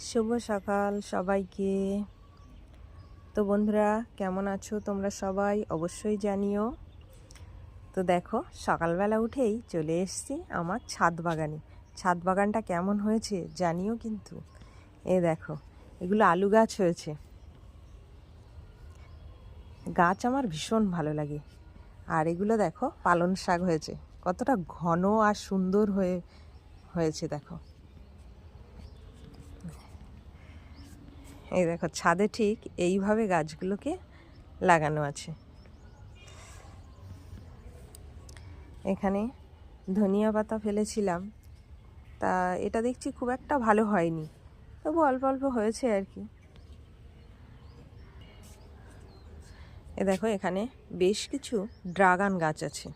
শুভ সকাল সবাইকে। তো বন্ধুরা, কেমন আছো তোমরা সবাই? অবশ্যই জানিও। তো দেখো, সকালবেলা উঠেই চলে এসেছি আমার ছাদ বাগানে। ছাদ বাগানটা কেমন হয়েছে জানিও কিন্তু। এই দেখো, এগুলো আলু গাছ হয়েছে। গাছ আমার ভীষণ ভালো লাগে। আর এগুলো দেখো, পালং শাক হয়েছে। কতটা ঘন আর সুন্দর হয়েছে দেখো। এই দেখো, ছাদে ঠিক এইভাবে গাছগুলোকে লাগানো আছে। এখানে ধনিয়া পাতা ফেলেছিলাম, তা এটা দেখছি খুব একটা ভালো হয়নি, তবু অল্প অল্প হয়েছে আর কি। এ দেখো, এখানে বেশ কিছু ড্রাগন গাছ আছে।